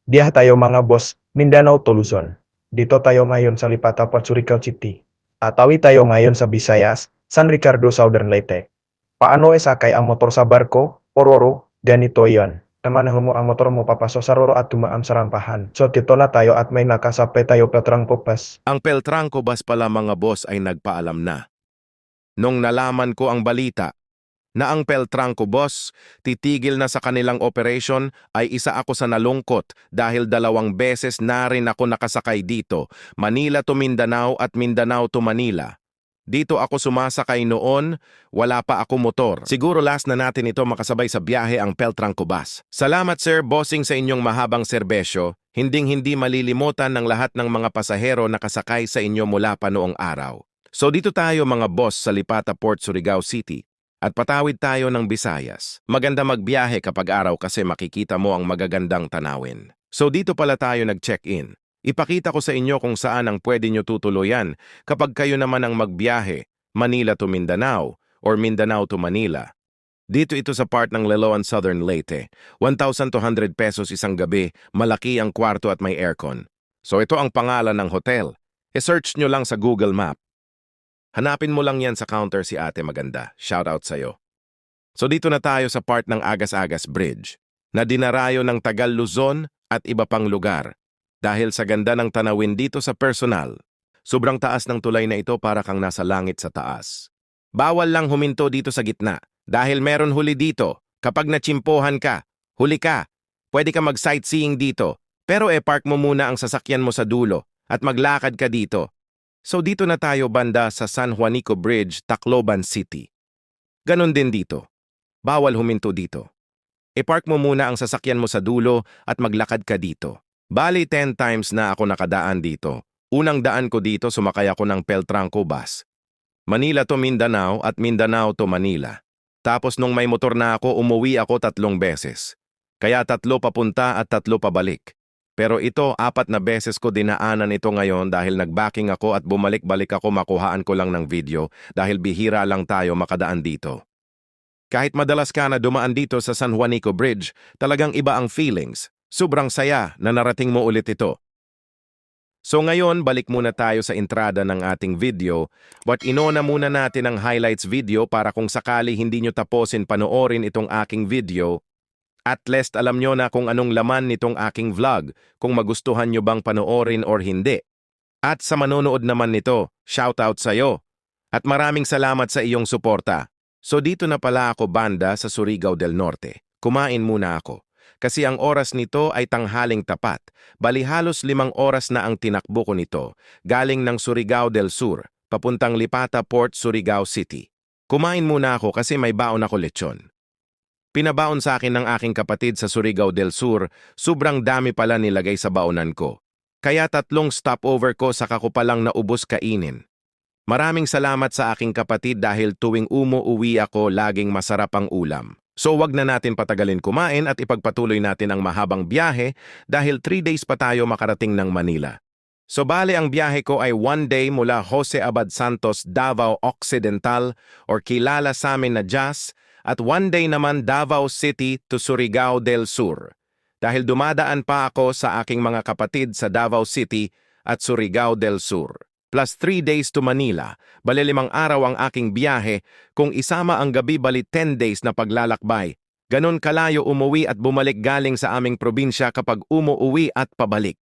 Diya tayo mga boss, Mindanao to Luzon. Dito tayo ngayon sa Lipata, Surigao City. Atawi tayo ngayon sa Visayas, San Ricardo, Southern Leyte. Paano isakay ang motor sa barko o roro? Ganito yon. Namanahan mo ang motor mo papasok sa roro at tumaam sa rampahan. So dito na tayo at may nakasapay tayo Petrang Pupas. Ang Peltrangco bus pala mga boss ay nagpaalam na. Nung nalaman ko ang balita na ang Peltrangco bus titigil na sa kanilang operation ay isa ako sa nalungkot dahil 2 beses na rin ako nakasakay dito, Manila to Mindanao at Mindanao to Manila. Dito ako sumasakay noon, wala pa ako motor. Siguro last na natin ito makasabay sa biyahe ang Peltrangco bus. Salamat sir, bossing sa inyong mahabang serbesyo. Hinding-hindi malilimutan ng lahat ng mga pasahero na kasakay sa inyo mula pa noong araw. So dito tayo mga boss sa Lipata Port, Surigao City. At patawid tayo ng Visayas. Maganda magbiyahe kapag araw kasi makikita mo ang magagandang tanawin. So dito pala tayo nag-check-in. Ipakita ko sa inyo kung saan ang pwede nyo tutuloyan kapag kayo naman ang magbiyahe, Manila to Mindanao or Mindanao to Manila. Dito ito sa part ng Liloan, Southern Leyte. 1,200 pesos isang gabi, malaki ang kwarto at may aircon. So ito ang pangalan ng hotel. E-search nyo lang sa Google Map. Hanapin mo lang yan sa counter si ate maganda. Shoutout sa'yo. So dito na tayo sa part ng Agas-Agas Bridge na dinarayo ng Tagal Luzon at iba pang lugar. Dahil sa ganda ng tanawin dito sa personal, sobrang taas ng tulay na ito para kang nasa langit sa taas. Bawal lang huminto dito sa gitna dahil meron huli dito. Kapag natsimpohan ka, huli ka. Pwede ka mag-sightseeing dito pero park mo muna ang sasakyan mo sa dulo at maglakad ka dito. So dito na tayo banda sa San Juanico Bridge, Tacloban City. Ganon din dito. Bawal huminto dito. Park mo muna ang sasakyan mo sa dulo at maglakad ka dito. Bali 10 times na ako nakadaan dito. Unang daan ko dito sumakay ako ng Peltrangco bus. Manila to Mindanao at Mindanao to Manila. Tapos nung may motor na ako, umuwi ako 3 beses. Kaya 3 papunta at 3 pabalik. Pero ito 4 na beses ko dinaanan ito ngayon dahil nagbacking ako at bumalik-balik ako makuhaan ko lang ng video dahil bihira lang tayo makadaan dito. Kahit madalas ka na dumaan dito sa San Juanico Bridge, talagang iba ang feelings. Sobrang saya na narating mo ulit ito. So ngayon, balik muna tayo sa entrada ng ating video, but inona muna natin ang highlights video para kung sakali hindi nyo taposin panoorin itong aking video, at least alam nyo na kung anong laman nitong aking vlog, kung magustuhan nyo bang panoorin or hindi. At sa manonood naman nito, shoutout sa'yo. At maraming salamat sa iyong suporta. So dito na pala ako banda sa Surigao del Norte. Kumain muna ako. Kasi ang oras nito ay tanghaling tapat. Bali halos 5 oras na ang tinakbo ko nito, galing ng Surigao del Sur, papuntang Lipata Port, Surigao City. Kumain muna ako kasi may baon ako lechon. Pinabaon sa akin ng aking kapatid sa Surigao del Sur, sobrang dami pala nilagay sa baonan ko. Kaya 3 stopover ko saka ko palang naubos kainin. Maraming salamat sa aking kapatid dahil tuwing umuuwi ako laging masarap ang ulam. So wag na natin patagalin kumain at ipagpatuloy natin ang mahabang biyahe dahil 3 days pa tayo makarating ng Manila. So bale ang biyahe ko ay 1 day mula Jose Abad Santos, Davao Occidental or kilala sa amin na JAS at 1 day naman Davao City to Surigao del Sur. Dahil dumadaan pa ako sa aking mga kapatid sa Davao City at Surigao del Sur. Plus 3 days to Manila, bali 5 araw ang aking biyahe, kung isama ang gabi bali 10 days na paglalakbay. Ganon kalayo umuwi at bumalik galing sa aming probinsya kapag umuuwi at pabalik.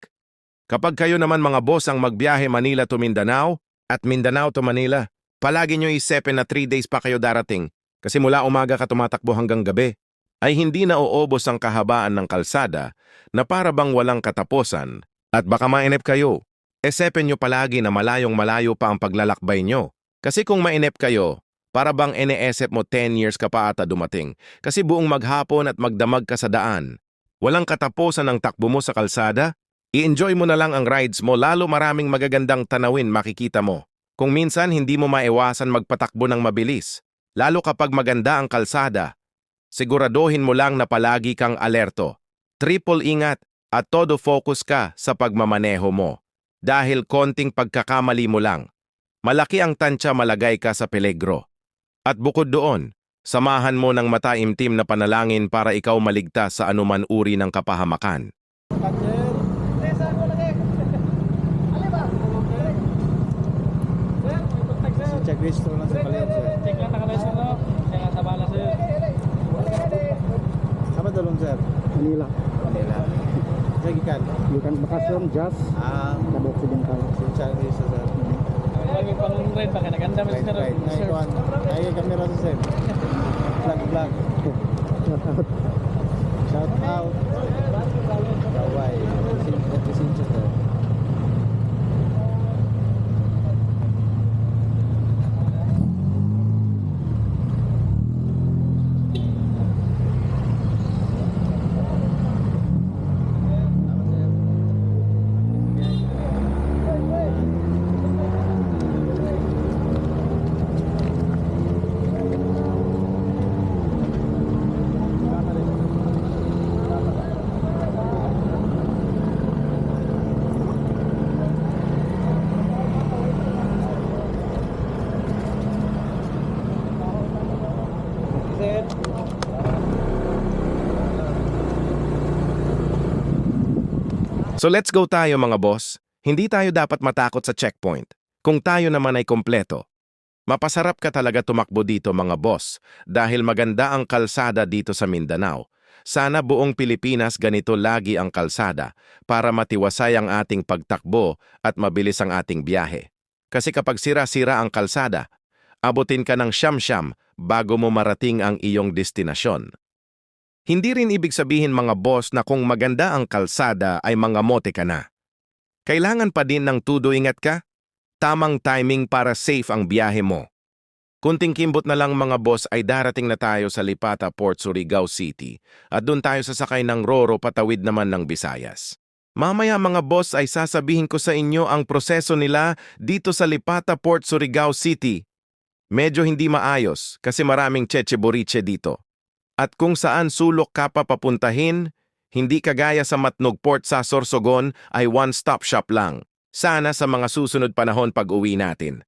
Kapag kayo naman mga boss ang magbiyahe Manila to Mindanao at Mindanao to Manila, palagi nyo isipin na 3 days pa kayo darating kasi mula umaga ka tumatakbo hanggang gabi. Ay hindi na uubos ang kahabaan ng kalsada na para bang walang katapusan at baka mainip kayo. Isipin nyo palagi na malayong-malayo pa ang paglalakbay nyo. Kasi kung mainip kayo, para bang iniisip mo 10 years ka pa ata dumating. Kasi buong maghapon at magdamag ka sa daan. Walang katapusan ang takbo mo sa kalsada. I-enjoy mo na lang ang rides mo lalo maraming magagandang tanawin makikita mo. Kung minsan hindi mo maiwasan magpatakbo ng mabilis. Lalo kapag maganda ang kalsada. Siguraduhin mo lang na palagi kang alerto. Triple ingat at todo focus ka sa pagmamaneho mo. Dahil konting pagkakamali mo lang, malaki ang tansya malagay ka sa peligro. At bukod doon, samahan mo ng mataimtim na panalangin para ikaw maligtas sa anuman uri ng kapahamakan. Check resto lang sa palayan, sir. Check lang nakalayo no. Kaya sa bala sir. Apa dalon, sir? Manila. Manila. Sa gikan. Bukan bakasyon, just kada occidental. So check resto, sir. Lagi pang ride pa kaya naganda mas Right, karon. right. Ngayon kuan. Ay kamera sa sir. Vlog. Shout out. Shout out. Kawai. Sincha, sir. So let's go tayo mga boss. Hindi tayo dapat matakot sa checkpoint. Kung tayo naman ay kompleto. Mapasarap ka talaga tumakbo dito mga boss dahil maganda ang kalsada dito sa Mindanao. Sana buong Pilipinas ganito lagi ang kalsada para matiwasay ang ating pagtakbo at mabilis ang ating biyahe. Kasi kapag sira-sira ang kalsada, abutin ka ng siyam-siyam bago mo marating ang iyong destinasyon. Hindi rin ibig sabihin mga boss na kung maganda ang kalsada ay mga mote ka na. Kailangan pa din ng tudo ingat ka, tamang timing para safe ang biyahe mo. Kunting kimbot na lang mga boss ay darating na tayo sa Lipata Port, Surigao City at doon tayo sasakay ng Roro patawid naman ng Visayas. Mamaya mga boss ay sasabihin ko sa inyo ang proseso nila dito sa Lipata Port, Surigao City. Medyo hindi maayos kasi maraming cheche-boriche dito. At kung saan sulok ka pa papuntahin, hindi kagaya sa Matnog Port sa Sorsogon ay one-stop shop lang. Sana sa mga susunod panahon pag-uwi natin.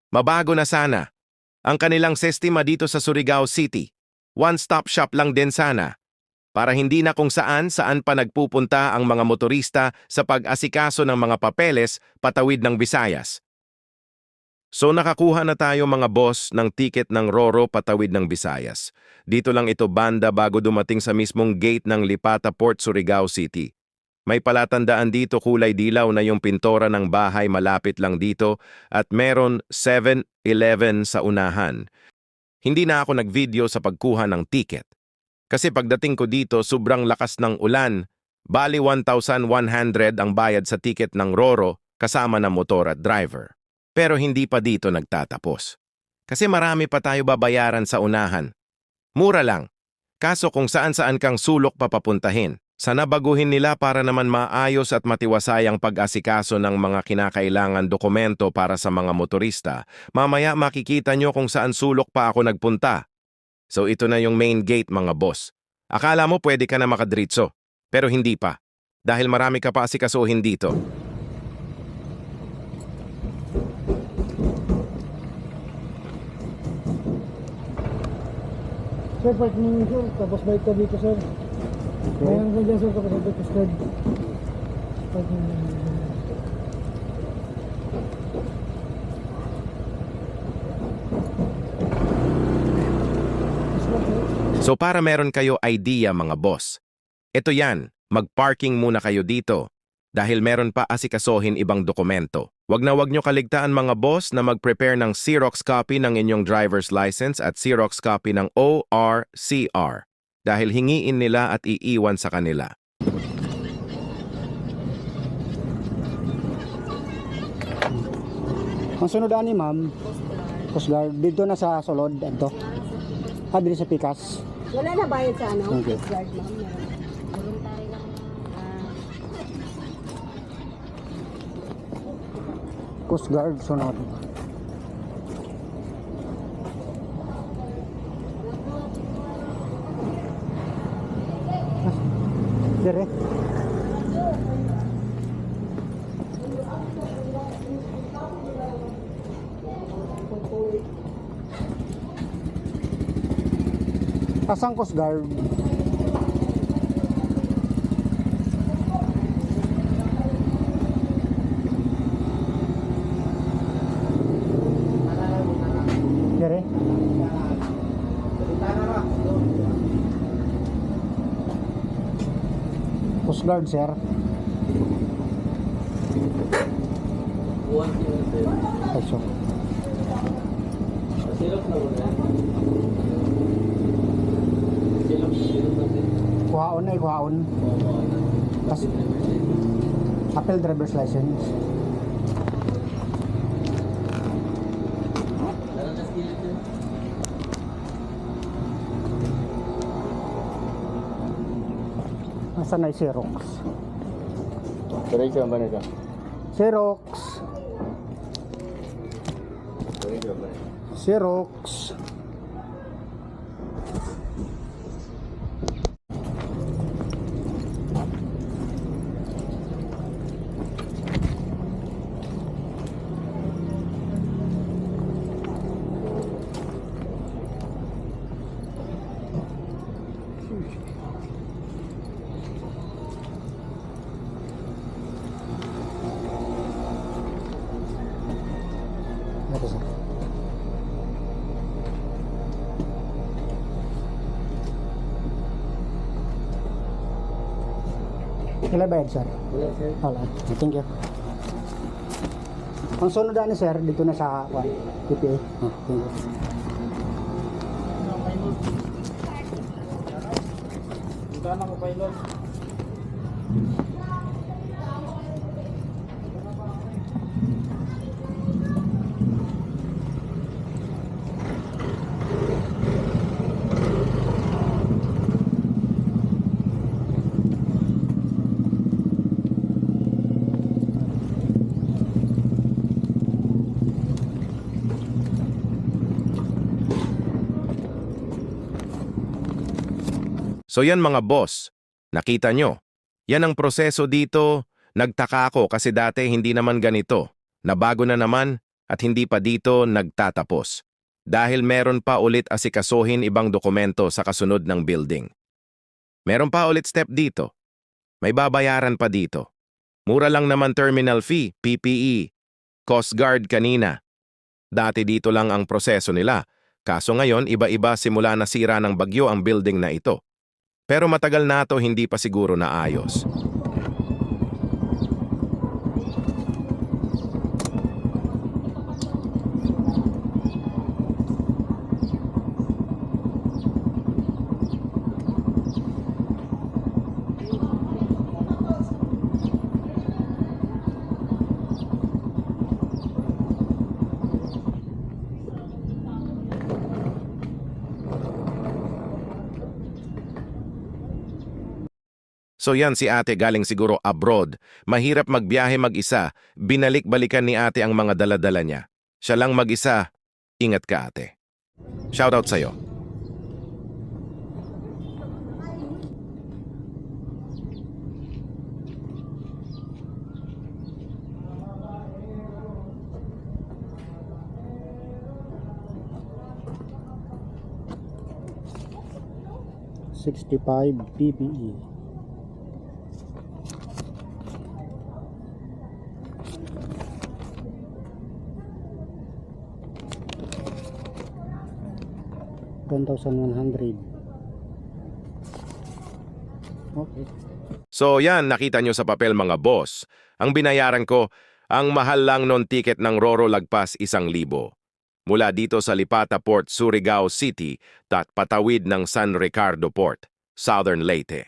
Mabago na sana. Ang kanilang sistema dito sa Surigao City. One-stop shop lang din sana. Para hindi na kung saan pa nagpupunta ang mga motorista sa pag-asikaso ng mga papeles patawid ng Visayas. So nakakuha na tayo mga boss ng ticket ng Roro patawid ng Visayas. Dito lang ito banda bago dumating sa mismong gate ng Lipata Port, Surigao City. May palatandaan dito kulay dilaw na yung pintora ng bahay malapit lang dito at meron 7-Eleven sa unahan. Hindi na ako nag-video sa pagkuha ng ticket. Kasi pagdating ko dito sobrang lakas ng ulan. Bali 1,100 ang bayad sa ticket ng Roro kasama ng motor at driver. Pero hindi pa dito nagtatapos. Kasi marami pa tayo babayaran sa unahan. Mura lang. Kaso kung saan-saan kang sulok papapuntahin, sana baguhin nila para naman maayos at matiwasay ang pag-asikaso ng mga kinakailangan dokumento para sa mga motorista. Mamaya makikita nyo kung saan sulok pa ako nagpunta. So ito na yung main gate mga boss. Akala mo pwede ka na makadritso, pero hindi pa. Dahil marami ka pa asikasuhin dito. Sir, park mo sir, tapos balik ka dito sir. Mayroon ka dyan sir, tapos ito custard. Park mo. So para meron kayo idea mga boss, ito yan, mag-parking muna kayo dito dahil meron pa asikasuhin ibang dokumento. Wag nyo kaligtaan mga boss na mag-prepare ng Xerox copy ng inyong driver's license at Xerox copy ng ORCR dahil hingiin nila at iiwan sa kanila. Ang sunod ani ma'am, Coast Guard, dito na sa Solod, ito. Dito sa Pikas. Wala na bayad sa ano? Okay. Coast Guard, ma'am. Voluntary lang. Coast Guard, sunod. Dire. Asang Coast Guard? Coast Guard, sir. Ay, so. Kuhaon na, kuhaon. Pas Apple driver's license. Nasaan na yung Xerox? Diretso ba nito? Xerox. Xerox. Ito, sir. Kailan bayad, sir? Wala. Thank you. Ang sunod na, sir, dito na sa PPA. Thank you. Gana ko pilot. So yan mga boss, nakita nyo. Yan ang proseso dito. Nagtaka ako kasi dati hindi naman ganito. Nabago na naman at hindi pa dito nagtatapos. Dahil meron pa ulit asikasuhin ibang dokumento sa kasunod ng building. Meron pa ulit step dito. May babayaran pa dito. Mura lang naman terminal fee, PPE, Coast Guard kanina. Dati dito lang ang proseso nila. Kaso ngayon iba-iba simula nasira ng bagyo ang building na ito. Pero matagal na ito hindi pa siguro naayos. So yan si ate galing siguro abroad. Mahirap magbiyahe mag-isa. Binalik-balikan ni ate ang mga dala-dala niya. Siya lang mag-isa. Ingat ka ate. Shoutout sa'yo. $65 PPE. $1,100. Okay. So yan, nakita nyo sa papel mga boss. Ang binayaran ko, ang mahal lang non ticket ng Roro lagpas 1,000. Mula dito sa Lipata Port, Surigao City, patawid ng San Ricardo Port, Southern Leyte.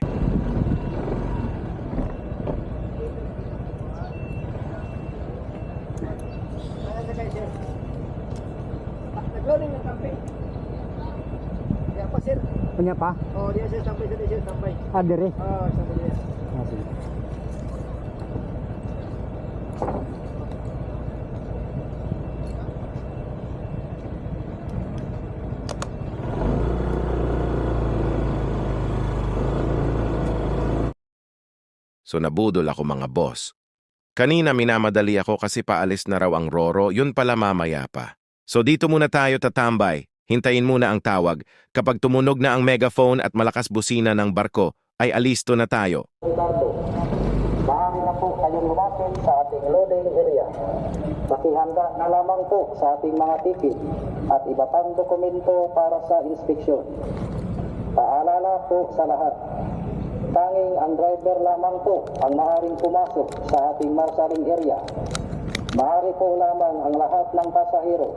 Nag-loading ng campaign. Kaya pa, sir. Kanya pa? Oh, diyan sir, sampay sa sir, sampay. Dire. Oh, sampay diyan. Sige. So nabudol ako mga boss. Kanina minamadali ako kasi paalis na raw ang Roro, yun pala mamaya pa. So dito muna tayo tatambay, hintayin muna ang tawag. Kapag tumunog na ang megaphone at malakas busina ng barko, ay alisto na tayo. Ricardo, maaari na po kayong lumapit sa ating loading area. Makihanda na lamang po sa ating mga ticket at iba pang dokumento para sa inspeksyon. Paalala po sa lahat, Tanging ang driver lamang po ang maaaring pumasok sa ating marshaling area. Maaari po lamang ang lahat ng pasahero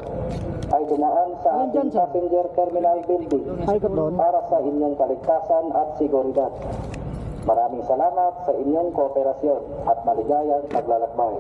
ay dumaan sa ating passenger terminal building para sa inyong kaligtasan at seguridad. Maraming salamat sa inyong kooperasyon at maligayang paglalakbay.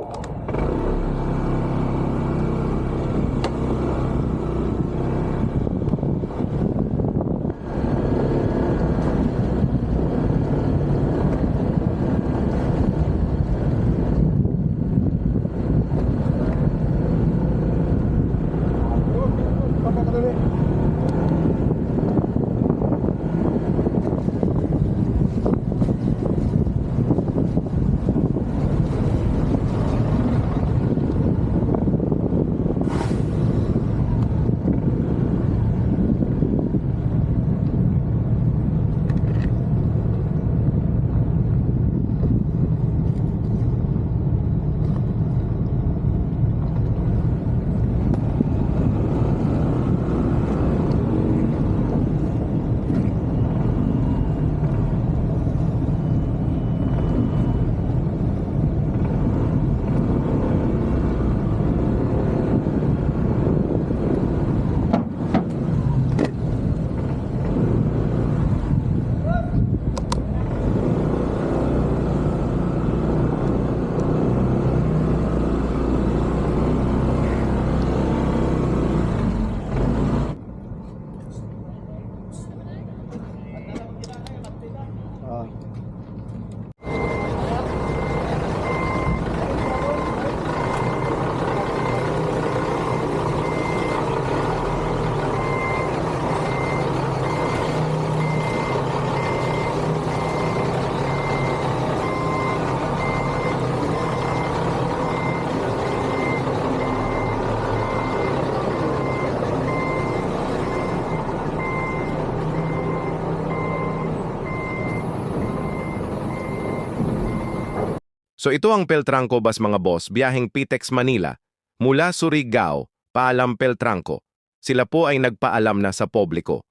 So ito ang Peltranco Bus mga boss, biyaheng Pitex Manila, mula Surigao, paalam Peltranco. Sila po ay nagpaalam na sa publiko.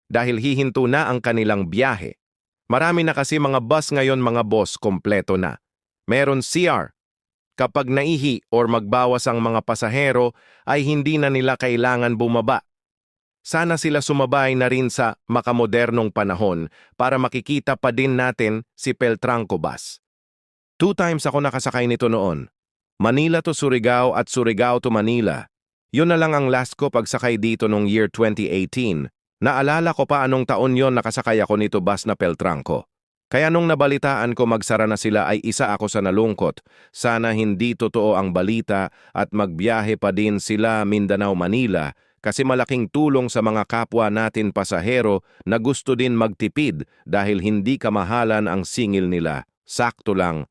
Dahil hihinto na ang kanilang biyahe. Marami na kasi mga bus ngayon mga boss, kompleto na. Meron CR. Kapag naihi or magbawas ang mga pasahero, ay hindi na nila kailangan bumaba. Sana sila sumabay na rin sa makamodernong panahon para makikita pa din natin si Peltranco Bus. 2 times ako nakasakay nito noon. Manila to Surigao at Surigao to Manila. Yun na lang ang last ko pagsakay dito noong year 2018. Naalala ko pa anong taon yon nakasakay ako nito bus na Peltranco. Kaya nung nabalitaan ko magsara na sila ay isa ako sa nalungkot. Sana hindi totoo ang balita at magbiyahe pa din sila Mindanao-Manila kasi malaking tulong sa mga kapwa natin pasahero na gusto din magtipid dahil hindi kamahalan ang singil nila. Sakto lang.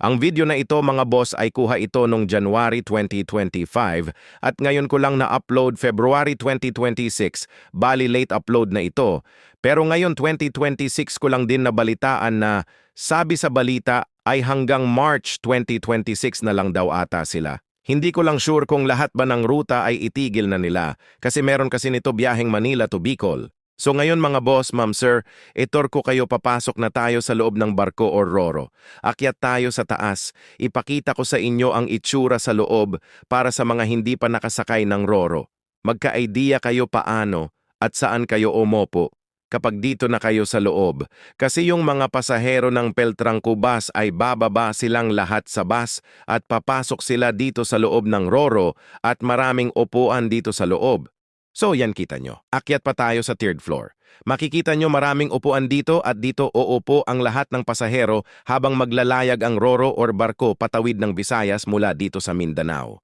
Ang video na ito mga boss ay kuha ito noong January 2025 at ngayon ko lang na-upload February 2026, bali late upload na ito. Pero ngayon 2026 ko lang din nabalitaan na sabi sa balita ay hanggang March 2026 na lang daw ata sila. Hindi ko lang sure kung lahat ba ng ruta ay itigil na nila kasi meron kasi nito biyaheng Manila to Bicol. So ngayon mga boss, ma'am sir, itor ko kayo papasok na tayo sa loob ng barko o roro. Akyat tayo sa taas, ipakita ko sa inyo ang itsura sa loob para sa mga hindi pa nakasakay ng roro. Magka-idea kayo paano at saan kayo umopo kapag dito na kayo sa loob. Kasi yung mga pasahero ng Peltranco Bus ay bababa silang lahat sa bus at papasok sila dito sa loob ng roro at maraming upuan dito sa loob. So yan kita nyo. Akyat pa tayo sa 3rd floor. Makikita nyo maraming upuan dito at dito uupo ang lahat ng pasahero habang maglalayag ang roro or barko patawid ng Visayas mula dito sa Mindanao.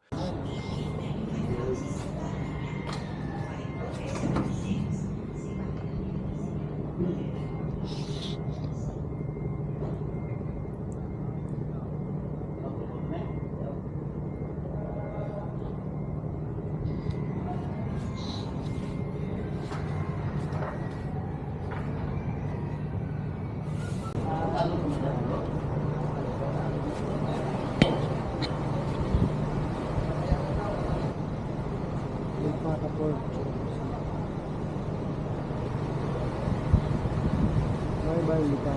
hindi pa.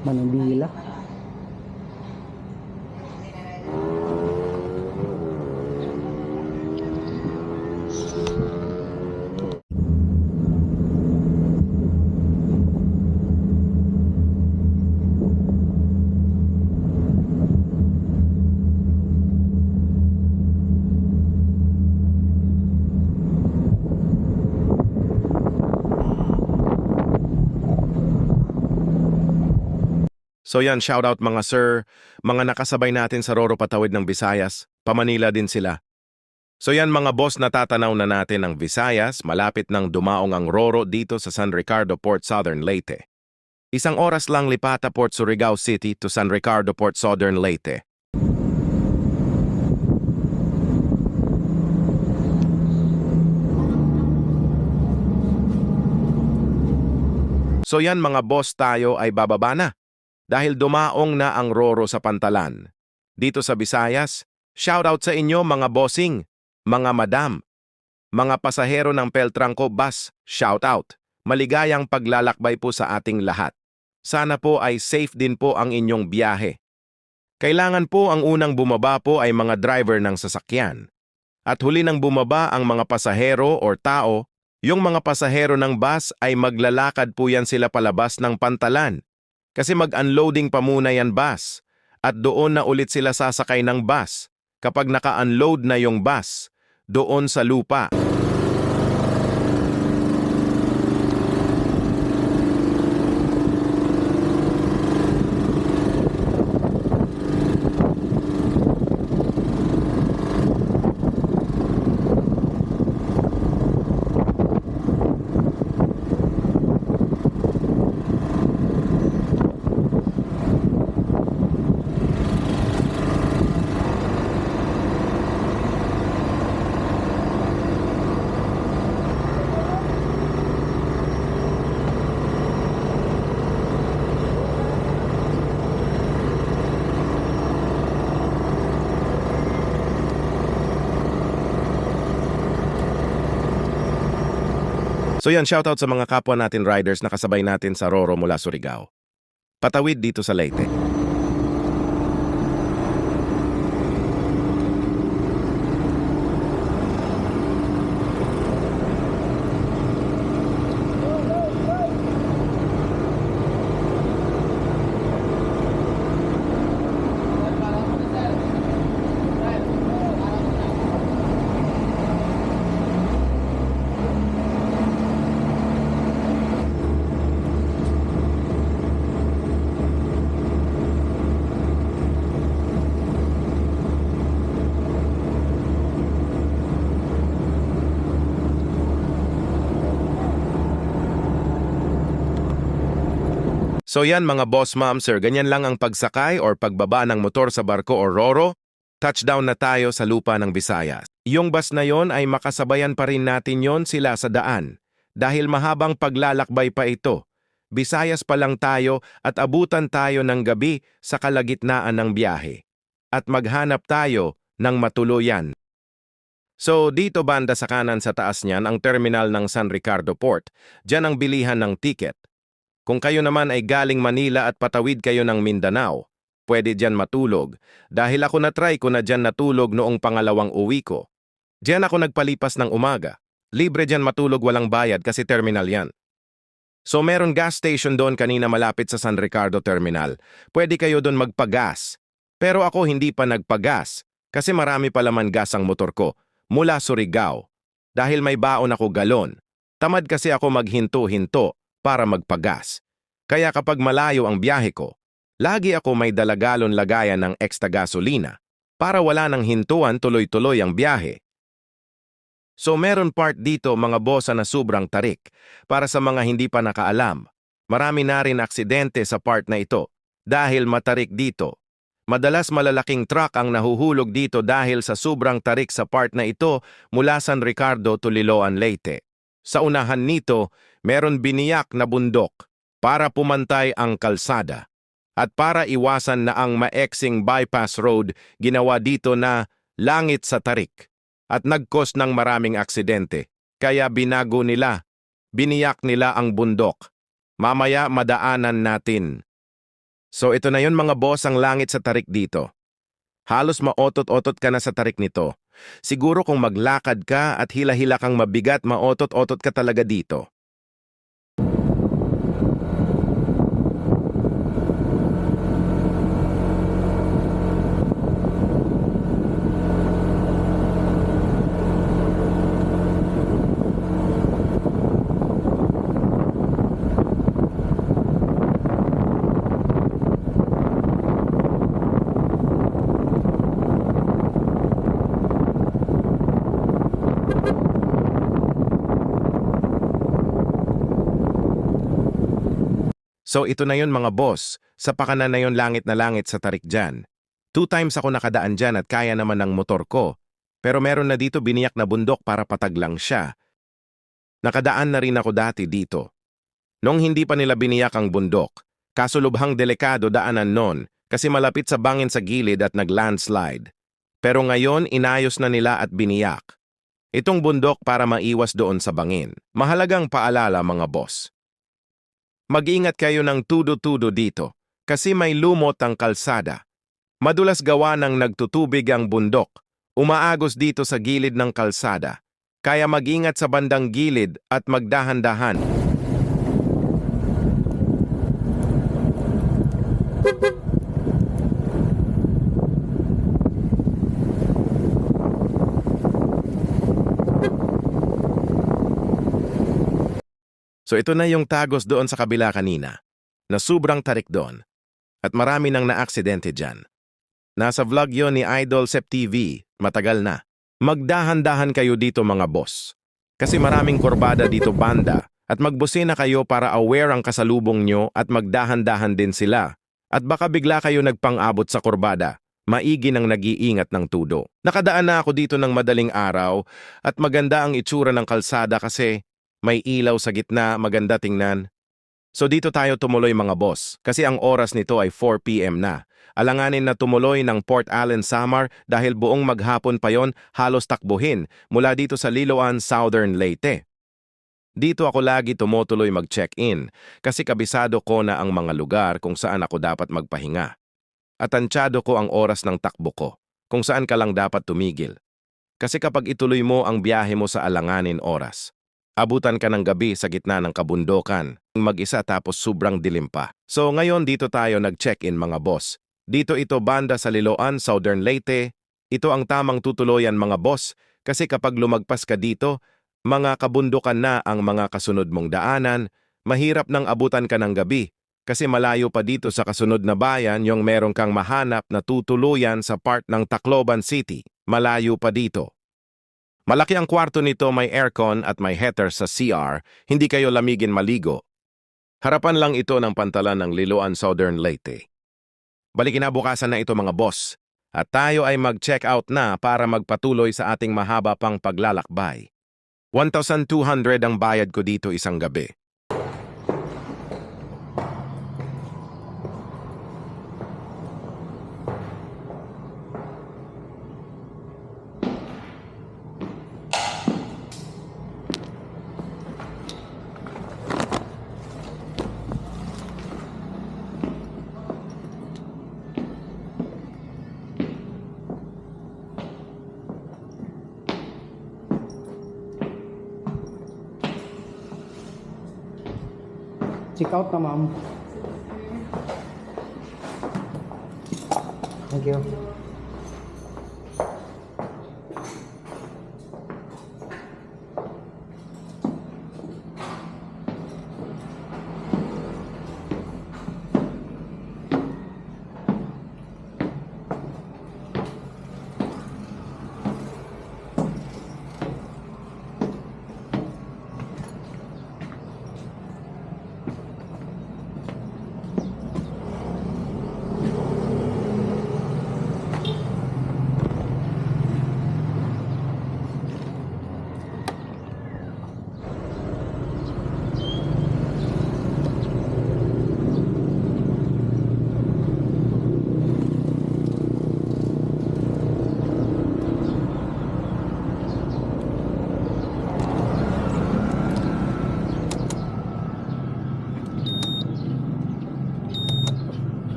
Manibila. So yan, shoutout mga sir, mga nakasabay natin sa Roro Patawid ng Visayas, pa-Manila din sila. So yan mga boss, natatanaw na natin ang Visayas, malapit ng dumaong ang Roro dito sa San Ricardo Port Southern Leyte. 1 oras lang lipata Port Surigao City to San Ricardo Port Southern Leyte. So yan mga boss, tayo ay bababa na. Dahil dumaong na ang Roro sa Pantalan. Dito sa Visayas, shoutout sa inyo mga bossing, mga madam, mga pasahero ng Peltrangco Bus, shoutout. Maligayang paglalakbay po sa ating lahat. Sana po ay safe din po ang inyong biyahe. Kailangan po ang unang bumaba po ay mga driver ng sasakyan. At huli nang bumaba ang mga pasahero or tao, yung mga pasahero ng bus ay maglalakad po yan sila palabas ng Pantalan. Kasi mag-unloading pa muna yan bus at doon na ulit sila sasakay ng bus. Kapag naka-unload na yung bus, doon sa lupa. So yan, shoutout sa mga kapwa natin riders na kasabay natin sa Roro mula Surigao. Patawid dito sa Leyte. So yan mga boss ma'am sir, ganyan lang ang pagsakay or pagbaba ng motor sa barko o Roro. Touchdown na tayo sa lupa ng Visayas. Yung bus na yon ay makasabayan pa rin natin yon sila sa daan. Dahil mahabang paglalakbay pa ito. Visayas pa lang tayo at abutan tayo ng gabi sa kalagitnaan ng biyahe. At maghanap tayo ng matuluyan. So dito banda sa kanan sa taas niyan ang terminal ng San Ricardo Port. Diyan ang bilihan ng ticket. Kung kayo naman ay galing Manila at patawid kayo ng Mindanao, pwede dyan matulog. Dahil ako na-try ko na dyan natulog noong pangalawang uwi ko. Dyan ako nagpalipas ng umaga. Libre dyan matulog walang bayad kasi terminal yan. So meron gas station doon kanina malapit sa San Ricardo Terminal. Pwede kayo doon magpagas. Pero ako hindi pa nagpagas kasi marami pa laman gas ang motor ko mula Surigao. Dahil may baon ako galon. Tamad kasi ako maghinto-hinto para magpagas. Kaya kapag malayo ang biyahe ko, lagi ako may dalagalon lagayan ng extra gasolina para wala nang hintuan tuloy-tuloy ang biyahe. So meron part dito mga bosa na sobrang tarik. Para sa mga hindi pa nakaalam, marami na rin aksidente sa part na ito dahil matarik dito. Madalas malalaking truck ang nahuhulog dito dahil sa sobrang tarik sa part na ito mula San Ricardo to Liloan, Leyte. Sa unahan nito, meron biniyak na bundok para pumantay ang kalsada. At para iwasan na ang maeksing bypass road, ginawa dito na langit sa tarik at nagkos ng maraming aksidente. Kaya binago nila, biniyak nila ang bundok. Mamaya madaanan natin. So ito na yun mga boss, ang langit sa tarik dito. Halos maotot-otot ka na sa tarik nito. Siguro kung maglakad ka at hila-hila kang mabigat, maotot-otot ka talaga dito. So ito na yun mga boss, sa pakanan na yun langit na langit sa tarik dyan. 2 times ako nakadaan dyan at kaya naman ng motor ko. Pero meron na dito biniyak na bundok para patag lang siya. Nakadaan na rin ako dati dito. Nung hindi pa nila biniyak ang bundok, kaso lubhang delikado daanan nun kasi malapit sa bangin sa gilid at nag-landslide. Pero ngayon inayos na nila at biniyak. Itong bundok para maiwas doon sa bangin. Mahalagang paalala mga boss. Mag-ingat kayo ng tudo-tudo dito kasi may lumot ang kalsada. Madulas gawa ng nagtutubig ang bundok. Umaagos dito sa gilid ng kalsada. Kaya mag-ingat sa bandang gilid at magdahan-dahan. So ito na yung tagos doon sa kabila kanina, na sobrang tarik doon, at marami nang naaksidente dyan. Nasa vlog yon ni Idol Sep TV, matagal na. Magdahan-dahan kayo dito mga boss. Kasi maraming kurbada dito banda, at magbusina kayo para aware ang kasalubong nyo at magdahan-dahan din sila. At baka bigla kayo nagpang-abot sa kurbada, maigi nang nag-iingat ng tudo. Nakadaan na ako dito ng madaling araw, at maganda ang itsura ng kalsada kasi may ilaw sa gitna, maganda tingnan. So dito tayo tumuloy mga boss, kasi ang oras nito ay 4 PM na. Alanganin na tumuloy ng Port Allen, Samar dahil buong maghapon pa yon halos takbuhin mula dito sa Liloan, Southern Leyte. Dito ako lagi tumutuloy mag-check-in kasi kabisado ko na ang mga lugar kung saan ako dapat magpahinga. At tansyado ko ang oras ng takbo ko, kung saan ka lang dapat tumigil. Kasi kapag ituloy mo ang biyahe mo sa alanganin oras, abutan ka ng gabi sa gitna ng kabundokan, mag-isa tapos sobrang dilim pa. So ngayon dito tayo nag-check-in mga boss. Dito ito banda sa Liloan, Southern Leyte. Ito ang tamang tutuloyan mga boss kasi kapag lumagpas ka dito, mga kabundukan na ang mga kasunod mong daanan, mahirap nang abutan ka ng gabi kasi malayo pa dito sa kasunod na bayan yung meron kang mahanap na tutuluyan sa part ng Tacloban City. Malayo pa dito. Malaki ang kwarto nito, may aircon at may heater sa CR, hindi kayo lamigin maligo. Harapan lang ito ng pantalan ng Liloan, Southern Leyte. Balikin na bukasan na ito mga boss, at tayo ay mag-check out na para magpatuloy sa ating mahaba pang paglalakbay. 1,200 ang bayad ko dito isang gabi. Check out na ma'am. Thank you.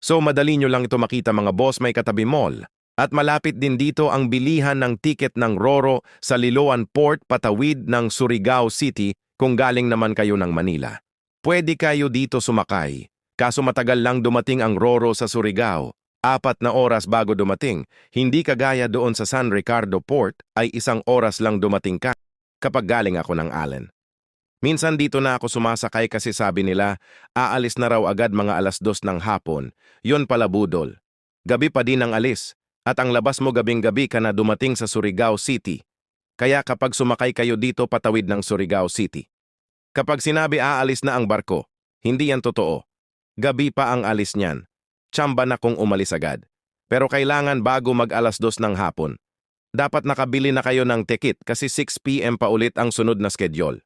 So madali nyo lang ito makita mga boss, may katabi mall. At malapit din dito ang bilihan ng tiket ng Roro sa Liloan Port patawid ng Surigao City kung galing naman kayo ng Manila. Pwede kayo dito sumakay, kaso matagal lang dumating ang Roro sa Surigao. 4 na oras bago dumating, hindi kagaya doon sa San Ricardo Port ay 1 oras lang dumating ka kapag galing ako ng Allen. Minsan dito na ako sumasakay kasi sabi nila, aalis na raw agad mga 2:00 ng hapon. Yun pala budol. Gabi pa din ang alis, at ang labas mo gabing-gabi ka na dumating sa Surigao City. Kaya kapag sumakay kayo dito patawid ng Surigao City. Kapag sinabi aalis na ang barko, hindi yan totoo. Gabi pa ang alis niyan. Tsamba na kung umalis agad. Pero kailangan bago mag 2:00 ng hapon. Dapat nakabili na kayo ng ticket kasi 6 PM pa ulit ang sunod na schedule.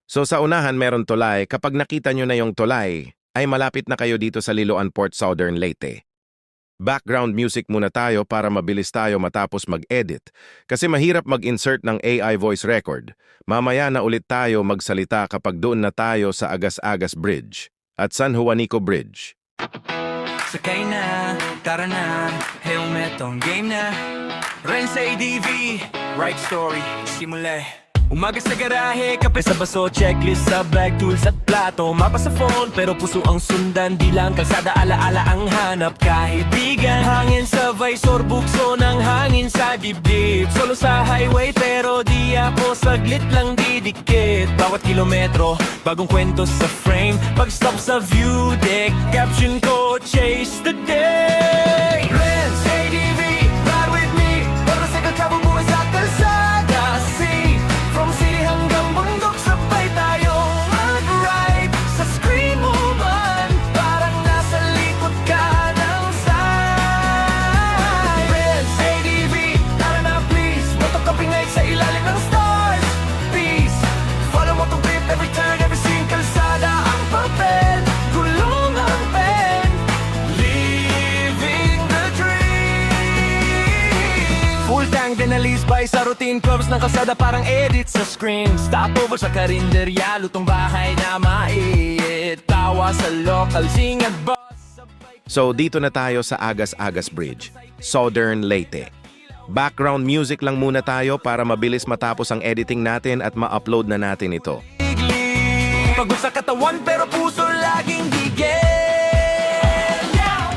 So sa unahan meron tulay, kapag nakita nyo na yung tulay, ay malapit na kayo dito sa Liloan Port, Southern Leyte. Background music muna tayo para mabilis tayo matapos mag-edit kasi mahirap mag-insert ng AI voice record. Mamaya na ulit tayo magsalita kapag doon na tayo sa Agas-Agas Bridge at San Juanico Bridge. Sakay na, tara na, helmet on game na. Ren sa ADV, right story, simula. Umaga sa garahe, kape sa baso, checklist sa bag, tools at plato. Mapa sa phone, pero puso ang sundan. Di lang kalsada, alaala ang hanap. Kaibigan, hangin sa visor, bukso ng hangin sa dibdib. Solo sa highway, pero di ako saglit lang didikit. Bawat kilometro, bagong kwento sa frame. Pag stop sa view deck, caption ko, chase the day. Renz, ADV, ride with me. Motorcycle travel, buhay sa kalsada. See, from city hanggang bundok, sabay tayong mag-ride. Sa screen mo man, parang nasa likod ka ng side. Renz, ADV, tara na please. Motokapingay sa ilalim ng stars. Peace, follow mo tong grip, every turn, every scene. Kalsada ang papel, gulong ang pen. Living the dream. Full tank din nalisbay sa routine curves ng kalsada, parang edit sa screen. Stopover sa karinderya, lutong bahay na maiit. Tawa sa local, singag bus. So dito na tayo sa Agas-Agas Bridge, Southern Leyte. Background music lang muna tayo para mabilis matapos ang editing natin at ma-upload na natin ito. Pagod sa katawan pero puso laging higit.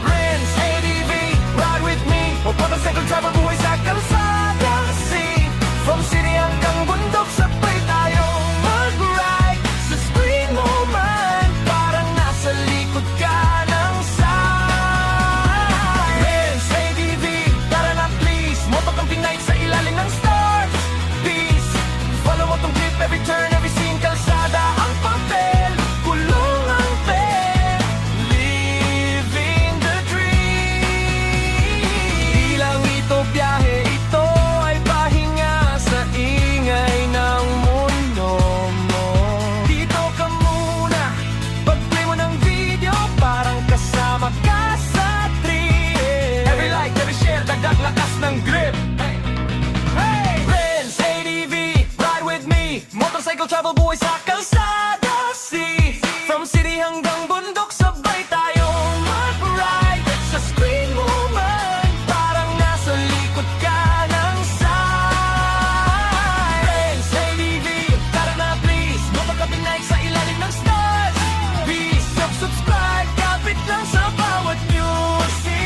Renz, ADV, ride with me. O motorcycle travel, buhay sa kalsada. See, from city hanggang bundok, sabay tayong mag-ride. Sa screen mo man, parang nasa likod ka ng side. Renz, ADV, tara na please. Motocamping night sa ilalim ng stars. Peace, follow mo tong grip, every turn, every scene. Kalsada ang papel, kulong ang pen. Living the dream. Di lang ito biyahe, ito ay pahinga sa ingay ng mundo mo. Dito ka muna, pag-play mo ng video, parang kasama ka sa trip. Every like, every share, dagdag lakas ng grip. Hey! Renz, ADV, ride with me. Motorcycle travel, buhay sa kalsada. See, from city hanggang bundok, sabay tayong mag-ride. Sa screen mo man, parang nasa likod ka ng side. Renz, ADV, tara na please. Mapagkaping night sa ilalim ng stars. Peace, subscribe, kapit lang sa bawat music.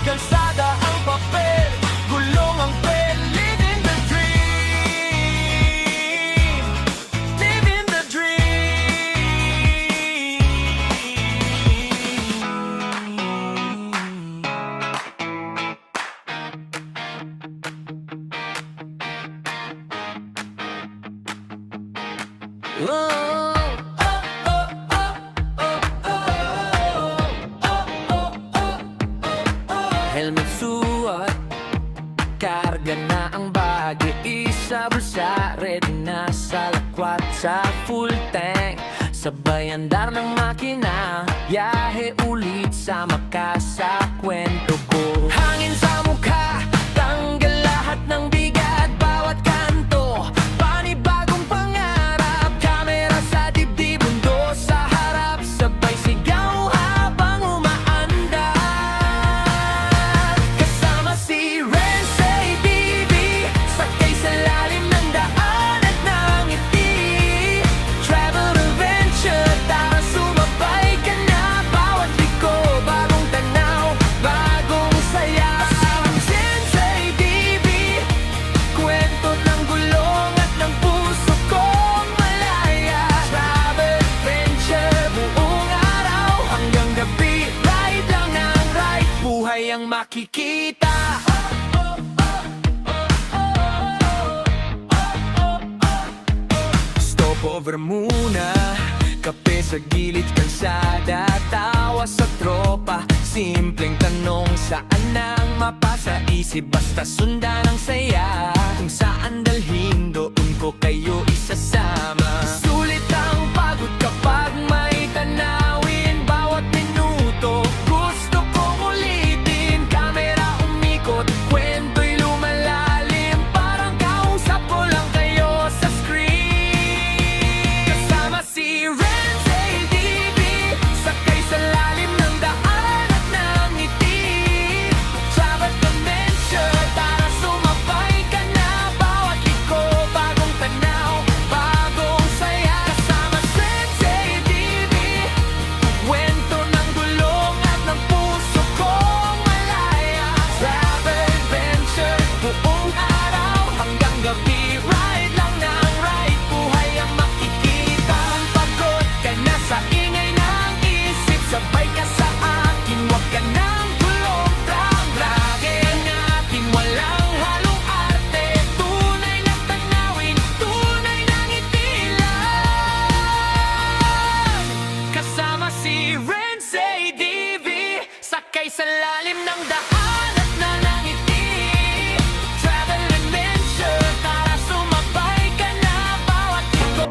Kalsada ang papel, gulong ang pen. Living the dream. Living the dream. Helmet suot, karga na ang bagay, isa bulsa, ready na sa lakwat, sa full tank. Sabay andar ng makina, yahe ulit, sama ka sa kwento ko. Hangin sa mukha, tanggal lahat ng bigat, bawat kanto, panibagong pangarap. Kamera sa dibdib, mundo sa harap, sabay sigaw buhay ang makikita. Stopover muna, kape sa gilid kalsada, tawa sa tropa, simpleng tanong saan nang mapasa isip, basta sundan ang saya. Kung saan dalhin doon ko kayo isasama. Sulit ang pagod kapag may tanawin, bawat minuto gusto kong ulitin. Kamera umikot, kwento'y lumalalim, parang kausap ko lang kayo sa screen. Kasama si Renz ADV, sakay sa lalim ng daan at ng ngiti. Travel adventure, tara sumabay ka na. Bawat liko, bagong tanaw, bagong saya. Kasama Renz ADV, kwento ng gulong at ng puso kong malaya. Travel adventure, buong araw hanggang gabi. Ride lang ng ride, buhay ang makikita. Kung pagod ka na sa ingay ng isip, sabay ka sa akin, wag ka nang gulong. Lagi natin walang halong arte, tunay na tanawin, tunay na ngiti lang. Kasama si Renz ADV, sakay sa lalim ng daan at nanangiti. Travel adventure, tara sumabay ka na. Bawat liko.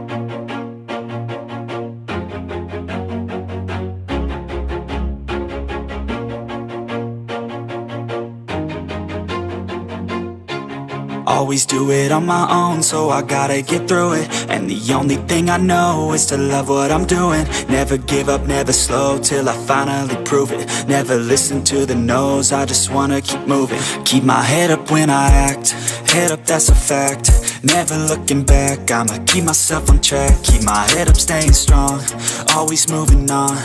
Always do it on my own, so I gotta get through it. And the only thing I know is to love what I'm doing. Never give up, never slow, till I finally prove it. Never listen to the no's, I just wanna keep moving. Keep my head up when I act, head up, that's a fact. Never looking back, I'ma keep myself on track. Keep my head up, staying strong, always moving on.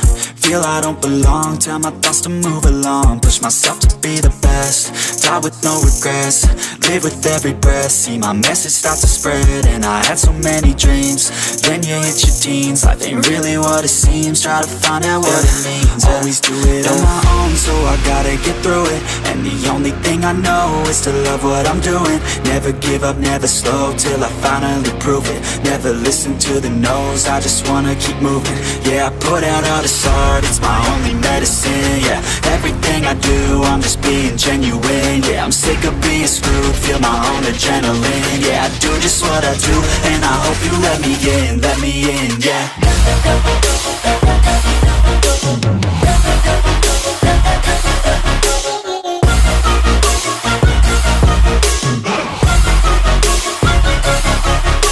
Feel I don't belong, tell my thoughts to move along. Push myself to be the best, die with no regrets. Live with every breath, see my message start to spread. And I had so many dreams, then you hit your teens. Life ain't really what it seems, try to find out what it means. Always do it on my own, so I gotta get through it. And the only thing I know is to love what I'm doing. Never give up, never slow, till I finally prove it. Never listen to the no's, I just wanna keep moving. Yeah, I put out all this art, it's my only medicine. Yeah, everything I do, I'm just being genuine. Yeah, I'm sick of being screwed, feel my own adrenaline. Yeah, I do just what I do, and I hope you let me in, yeah.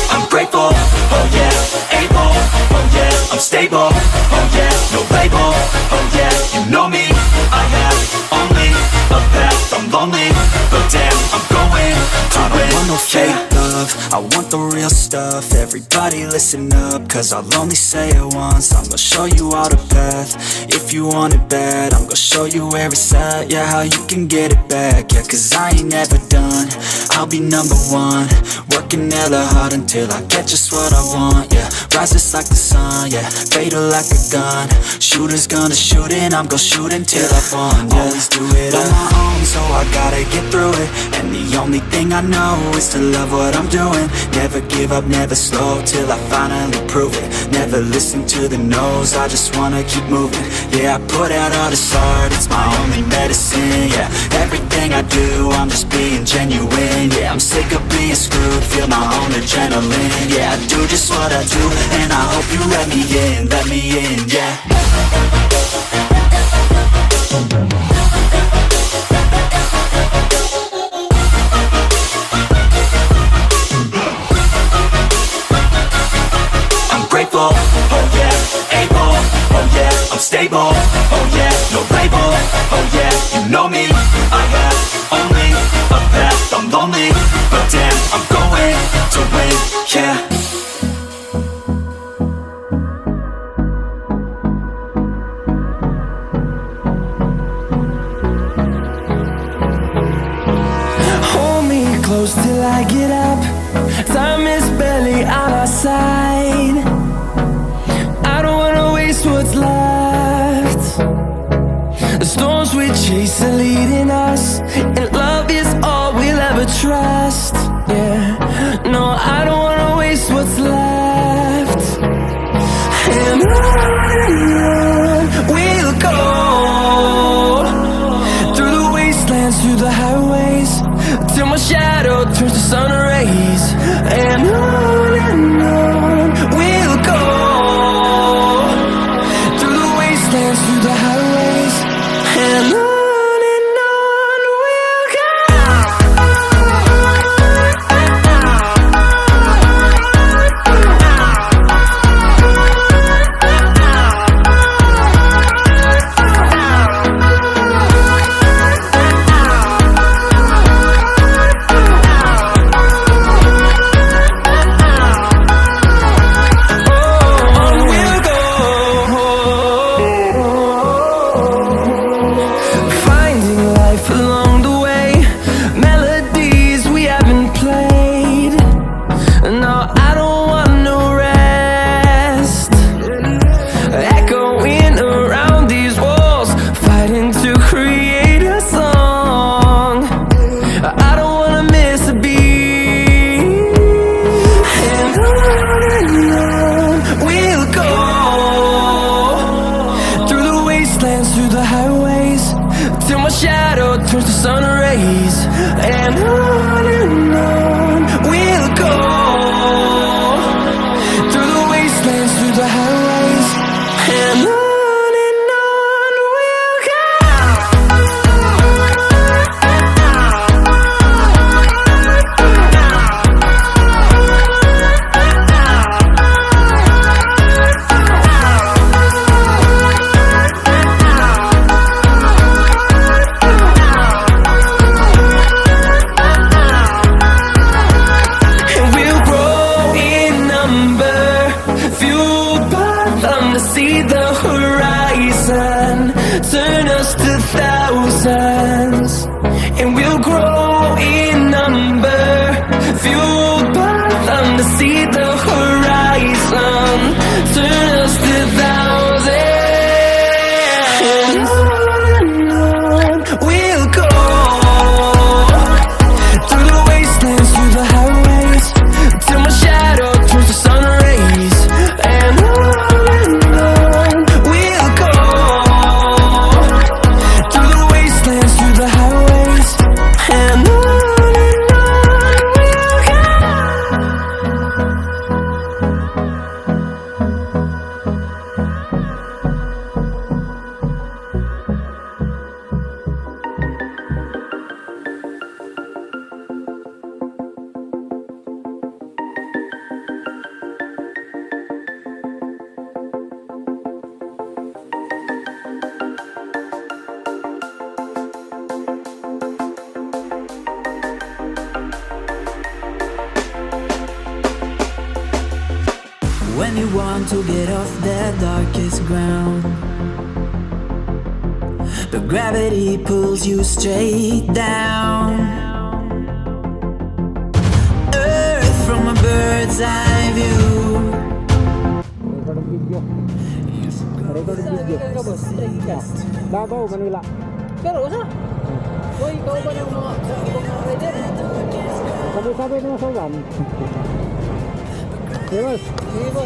I'm grateful, oh yeah, able, oh yeah, I'm stable, oh yeah, no label, oh yeah, you know me, I have only a path, I'm lonely, but damn, I'm going to win. I don't want no fake love, I want the real stuff. Everybody listen up, cause I'll only say it once. I'm gonna show you all the path, if you want it bad. I'm gonna show you where it's at, yeah, how you can get it back. Yeah, cause I ain't never done, I'll be number one. Working hella hard until I get just what I want, yeah. Rises like the sun, yeah, fatal like a gun. Shooter's gonna shoot and I'm gonna shoot until I won, yeah. Always do it on my own, so I gotta get through it. And the only thing I know is to love what I'm doing. Never give up, never slow, till I finally prove it. Never listen to the no's, I just wanna keep moving. Yeah, I put out all this art, it's my only medicine. Yeah, everything I do, I'm just being genuine. Yeah, I'm sick of being screwed, feel my own adrenaline. Yeah, I do just what I do, and I hope you let me in, yeah. I'm grateful, oh yeah, able, oh yeah, I'm stable, oh yeah, no label, oh yeah, you know me, I have only a path, I'm lonely, but damn, I'm going to win, yeah. Hold me close till I get up. Time is barely on our side. I don't wanna waste what's left. The storms we chase Chase the leading us, and love is all we'll ever trust. Yeah, no, I don't wanna waste what's left. And on we'll go, through the wastelands, through the highways, till my shadow turns to sun rays. And on we'll go, through the wastelands, through the highways, and on we'll go. Through the highways, till my shadow turns to sun rays. And on we'll go, through the wastelands, through the highways, and on we'll go. See the horizon turn us to thousands, and we'll grow in number, fueled by them to see the horizon turn us to thousands. And on we'll go, through the wastelands, through the highways, till my shadow turns to sun rays. And when you want to get off the darkest ground, but gravity pulls you straight down. Earth from a bird's eye view. Davao, Manila. Pero sa? Uy, ikaw ba ng mga rider? Sabi-sabi na sa ulan. Yes. Yes.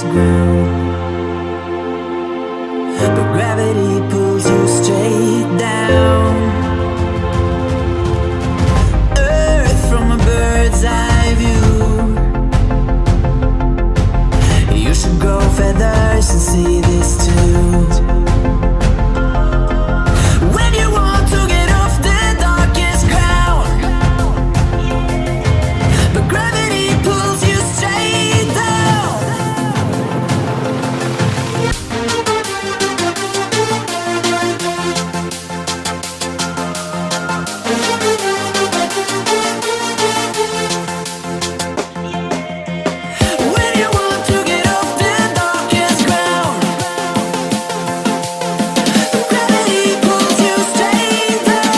is ground, but gravity pulls you straight down. Earth from a bird's eye view. You should grow feathers and see this too. When you want to get off the darkest ground, but gravity pulls you straight down. When you want to get off the darkest ground, but gravity pulls you straight down.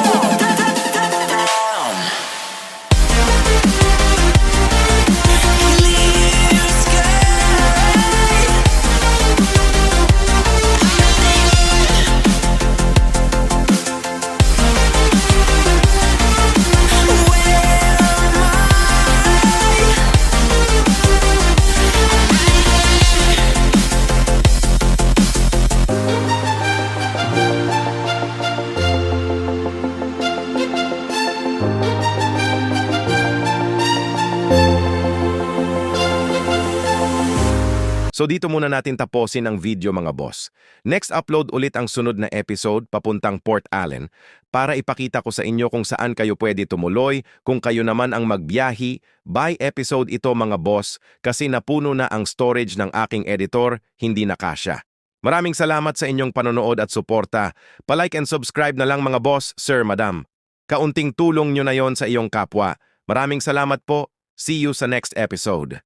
Clear sky. Where am I? So dito muna natin tapusin ang video mga boss. Next upload ulit ang sunod na episode papuntang Port Allen para ipakita ko sa inyo kung saan kayo pwede tumuloy kung kayo naman ang magbiyahi. By episode ito mga boss kasi napuno na ang storage ng aking editor, hindi na kasya. Maraming salamat sa inyong panonood at suporta. Palike and subscribe na lang mga boss, sir, madam. Kaunting tulong nyo na yon sa iyong kapwa. Maraming salamat po. See you sa next episode.